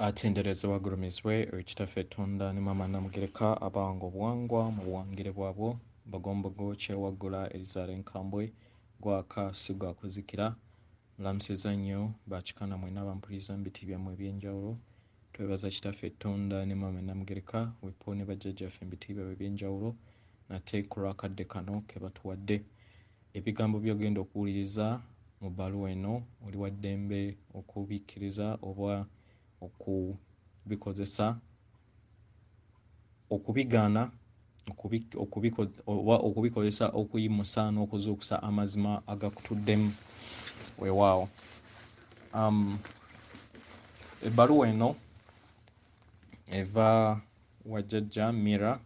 Atenderezebwa agulumizibwe ekitaffe Tonda ne Maama Namugereka abawanga obuwangwa mu buwangire bwabwo bagombogo kyewaggula erizaala enkambwe gwaka si gwa kuzikira. Mulamusiza nnyo bakikana mwenna abampuliriza mu biti byammwe eby'enjawulo. Twebaza kitaffe Tonda ne Maama Namugereka Wipo ne bajjajjaffe mu biti byabwe eby'enjawulo nate ku lwakadde kano ke batuwadde. Ebigambo by'ogenda okuwuliriza mu bbaluwa eno oli wa ddembe okubikkiriza oba okubikozesa okubigaana oba okubikozesa okuyimusa n'okuzuukusa amazima agakutuddemu weewaawo. Ebbaluwa eno eva wa Jjajja Mira.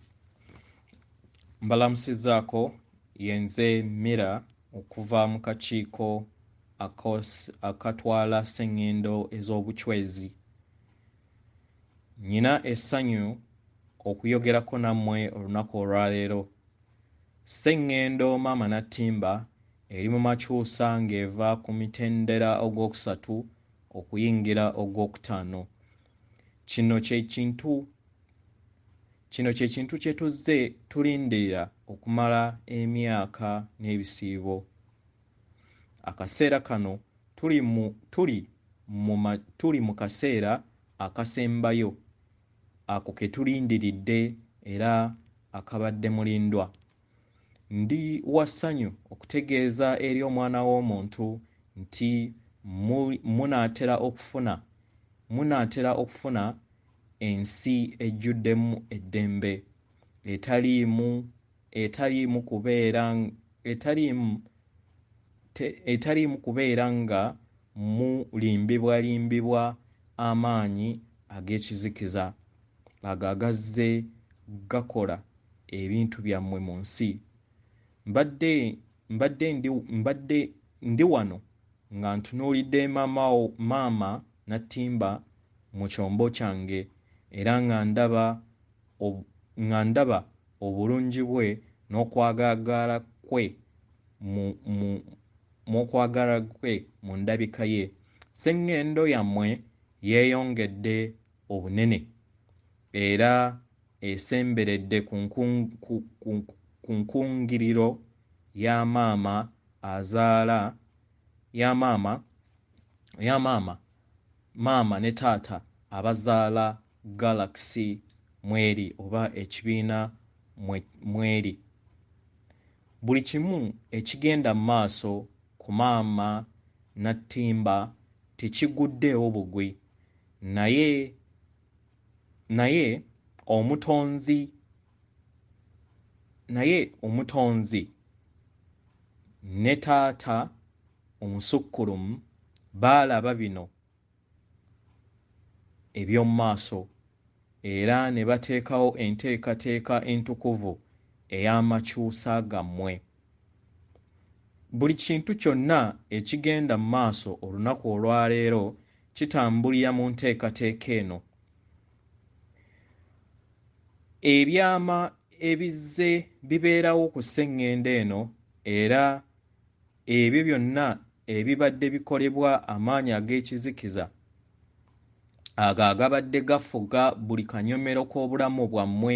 Mbalamusizzaako yenze Mira okuva mu kakiiko akatwala sseŋŋendo ez'obucwezi. Nnyina essanyu okuyogerako nammwe olunaku olwaleero. Sseŋŋendo Maama Nattimba eri mu Makyusa ng'eva ku mitendera ogwokusatu okuyingira ogwokutaano. Kino kye kintu kye tuzze tulindirira okumala emyaka n'ebisiibo. Akaseera kano tuli mu kaseera akasembayo ako ke tulindiridde era akabadde mulindwa. Ndi wa ssanyu okutegeeza eri omwana w'omuntu nti munaatera okufuna ensi ejjuddemu eddembe etaliimu kubeera nga mulimbibwalimbibwa amaanyi ag'ekizikiza ago agazze gakola ebintu byammwe mu nsi. Mbadde ndi wano nga ntunuulidde Maama Nattimba mu kyombo kyange era nga ndaba obulungi bwe n'okwagala kwe mu ndabika ye. Sseŋŋendo yammwe yeeyongedde obunene era esemberedde ku nkungiriro ya maama ne taata abazaala Galaxy mweri oba ekibiina mweri. Buli kimu ekigenda mu maaso ku Maama Nattimba tekiguddeewo bugwi, naye omutonzi ne taata omusukkulumu baalaba bino eby'omu maaso era ne bateekawo enteekateeka entukuvu ey'amakyusa gammwe. Buli kintu kyonna ekigenda mu maaso olunaku olwaleero kitambulira mu nteekateeka eno. Ebyama ebizze bibeerawo ku sseŋŋendo eno era ebyo byonna ebibadde bikolebwa amaanyi ag'ekizikiza ago agabadde gafuga buli kanyomero k'obulamu bwammwe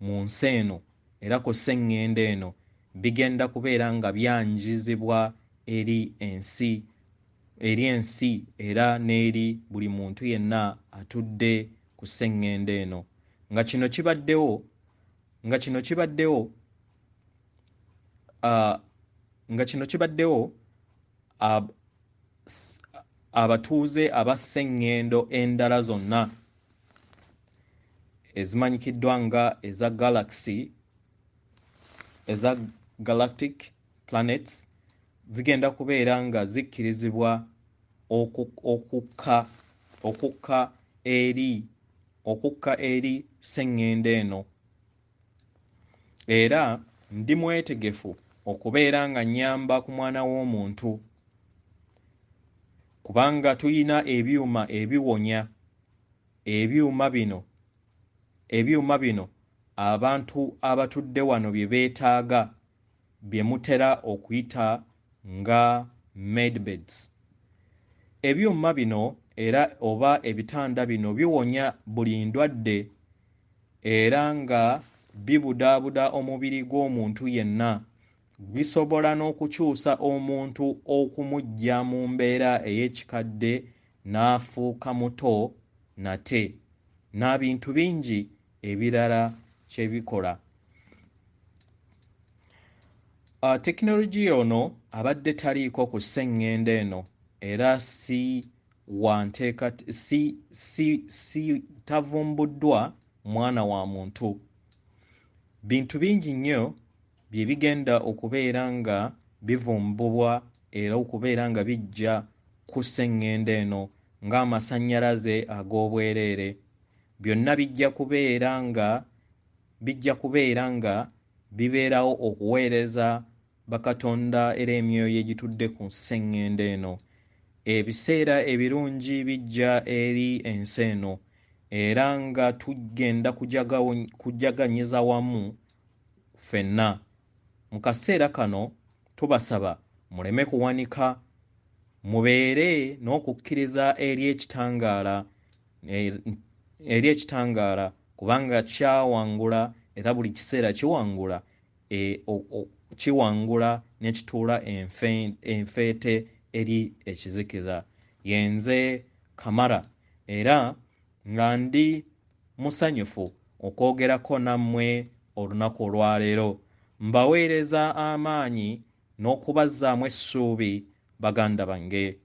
mu nsi eno era ku sseŋŋendo eno bigenda kubeera nga byanjizibwa eri ensi era n'eri buli muntu yenna atudde ku sseŋŋendo eno. Nga kino kibaddewo abatuuze aba sseŋŋendo endala zonna ezimanyikiddwa nga eza galactic planets zigenda kubeera nga zikkirizibwa okukka eri sseŋŋendo eno. Era ndi mwetegefu okubeera nga nnyamba ku mwana w'omuntu kubanga tulina ebyuma ebiwonya. Ebyuma bino abantu abatudde wano bye beetaaga bye mutera okuyita nga medbeds. Ebyuma bino era oba ebitanda bino biwonya buli ndwadde era nga bibudaabuda omubiri gw'omuntu yenna. Bisobola n'okukyusa omuntu okumujja mu mbeera ey'ekikadde n'afuuka muto nate, n'ebintu bingi ebirala kye bikola. Tekinologiya ono abadde taliiko ku sseŋŋenda eno era tavumbuddwa mwana wa muntu. Bintu bingi nnyo bye bigenda okubeera nga bivumbubwa era okubeera nga bijja ku sseŋŋenda eno ng'amasannyalaze ag'obwereere. Byonna bijja kubeera nga bibeerawo okuweereza bakatonda era emyoyo egitudde ku sseŋŋenda eno. Ebiseera ebirungi bijja eri ensi eno era nga tugenda kujaganyiza wamu ffenna. Mu kaseera kano tubasaba muleme kuwanika, mubeere n'okukkiriza eri ekitangaala kubanga kyawangula era buli kiseera kiwangula ne kituula enfeete eri ekizikiza. Yenze Kamara era nga ndi musanyufu okwogerako nammwe olunaku olwaleero. Mbaweereza amaanyi n'okubazzaamu essuubi baganda bange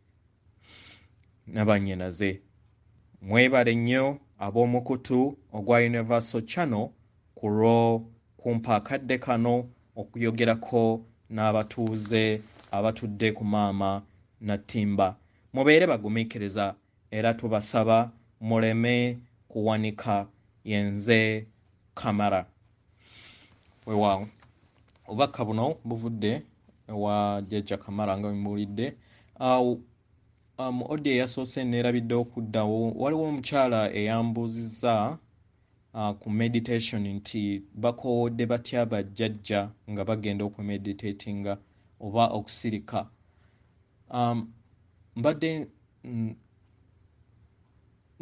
n'abannyinaze. Mwebale nnyo ab'omukutu ogwa Universal Channel ku lw'okumpa akadde kano okuyogerako n'abatuuze abatudde ku Maama Nattimba. Mubeere bagumiikiriza era tubasaba muleme kuwanika. Yenze Kamara. Weewaawo obubaka buno buvudde ewa Jjajja Kamara nga bwemuwulidde. Mu audio eyasoose neerabidde okuddawo, waliwo omukyala eyambuuzizza ku meditation nti bakoowodde batya bajjajja nga bagenda okumeditatinga oba okusirika. Mbadde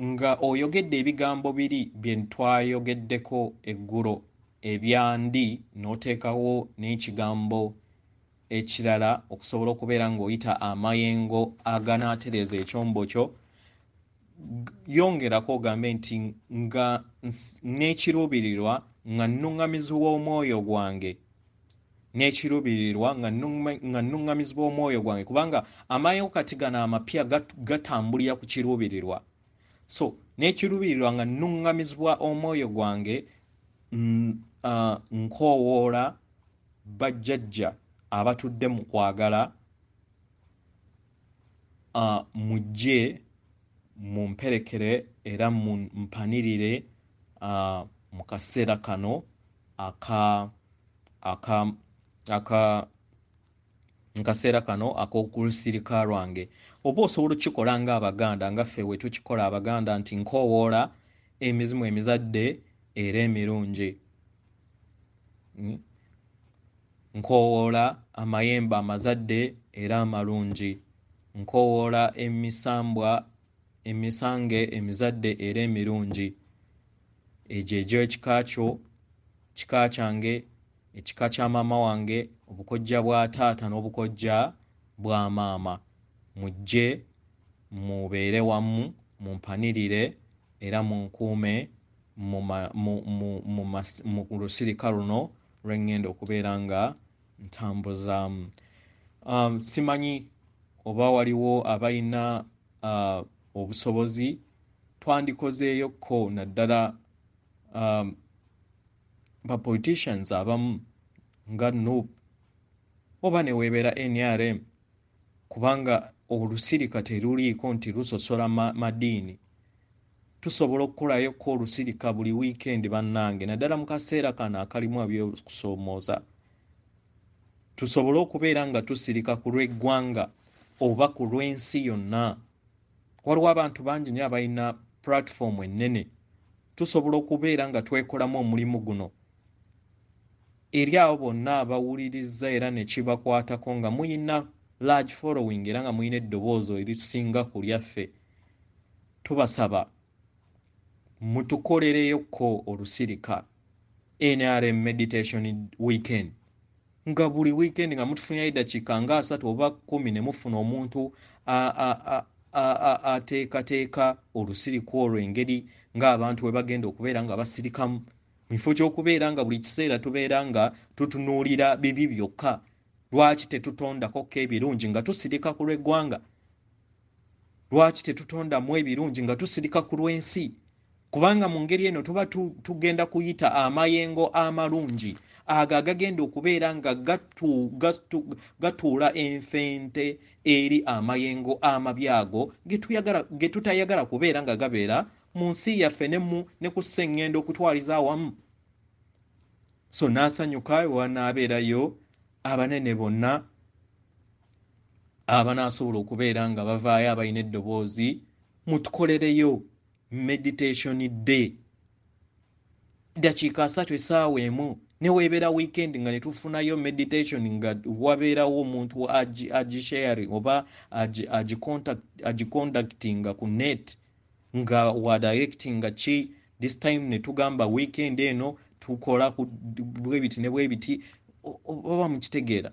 nga oyogedde ebigambo biri bye twayogeddeko eggulo ebyandi n'oteekawo n'ekigambo ekirala okusobola okubeera ng'oyita amayengo aganaatereeza ekyombo kyo. Yongerako ogambe nti nga n'ekiruubirirwa nga nnuŋŋamizibwa omwoyo gwange, n'ekiruubirirwa nga nnuŋŋamizibwa omwoyo gwange kubanga amayengo kati gano amapya gatambulira ku kiruubirirwa. So n'ekiruubirirwa nga nnuŋŋamizibwa omwoyo gwange, nkoowoola bajjajja abatudde mu kwagala, mujje mumperekere era mumpanirire mu kaseera kano nkaseera kano ak'okulusirika lwange. Oba osobola okukikola ng'Abaganda nga ffe bwe tukikola Abaganda nti nkoowoola emizimu emizadde era emirungi. Nkoowoola amayembe amazadde era amalungi. Nkoowoola emisange emizadde era emirungi. Egyo ekika kyo, kika kyange, ekika kya maama wange, obukojja bwa taata n'obukojja bwa maama. Mujje mubeere wamu, mumpanirire era munkuume mu lusirika luno lw'eŋŋenda okubeera nga ntambuzaamu. Simanyi oba waliwo abalina obusobozi, twandikozeeyokko naddala ba politicians abamu nga NUP oba ne weebeera NRM, kubanga olusirika teruliiko nti lusosola madiini. Tusobola okukolayokko olusirika buli wiikendi bannange, naddala mu kaseera kano akalimu ebyokusoomooza. Tusobole okubeera nga tusirika ku lw'eggwanga oba ku lw'ensi yonna. Waliwo abantu bangi nnyo abalina platform ennene. Tusobola okubeera nga twekolamu omulimu guno eri abo bonna abawulirizza era ne kibakwatako nga muyina large following era nga muyina eddoboozi erisinga ku lyaffe. tubasaba mutukolereyoko olusirika NRM meditation weekend nga buli weekend nga mutufunyayo eddakiika nga 3 oba 10 ne mufuna omuntu ateekateeka olusirika olwo engeri ng'abantu bwe bagenda okubeera nga basirikamu mu kifo ky'okubeera nga buli kiseera tubeera nga tutunuulira bibi byokka. Lwaki tetutondako ebirungi nga tusirika ku lw'eggwanga? Lwaki tetutondamu ebirungi nga tusirika ku lw'ensi? Kubanga mu ngeri eno tuba tugenda kuyita amayengo amalungi ago agagenda okubeera nga gatuula enfente eri amayengo amabi ago ge tutayagala kubeera nga gabeera mu nsi yaffe ne ku sseŋŋendo okutwaliza awamu. So n'asanyuka wanaabeerayo abanene bonna abanaasobola okubeera nga bavaayo abalina eddoboozi mutukolereyo meditation day dakiika 3 essaawa emu. Neweebeera weekend nga netufunayo meditation nga wabeerawo omuntu agisharing oba agicontactinga ku net nga wa directinga ki this time netugamba weekend eno tukola bwebiti ne bwebiti oba mukitegeera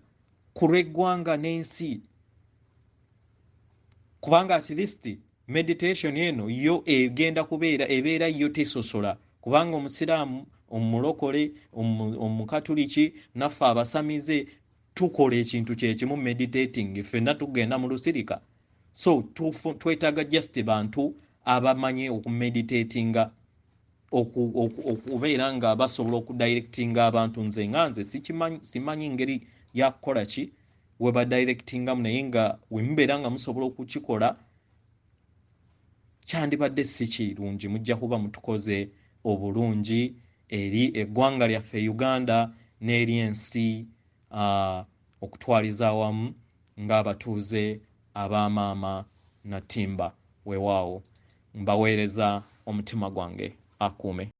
ku lw'eggwanga n'ensi. Kubanga at least meditation eno yo egenda kubeera ebeera yo tesosola kubanga omusiraamu omulokole omukatuliki naffe abasamize tukola ekintu kyekimu meditating ffenna tugenda mu lusirika. So twetaaga just bantu abamanyi okumeditatinga okubeera nga basobola okudirectinga abantu. Nze simanyi ngeri yakukola ki we badirectingamu naye nga wemubeera nga musobola okukikola kyandibadde si kirungi mujja kuba mutukoze obulungi eri eggwanga lyaffe Uganda n'eri ensi okutwaliza awamu ng'abatuuze ab'amaama Nattimba. Weewaawo mbaweereza omutima gwange akuume.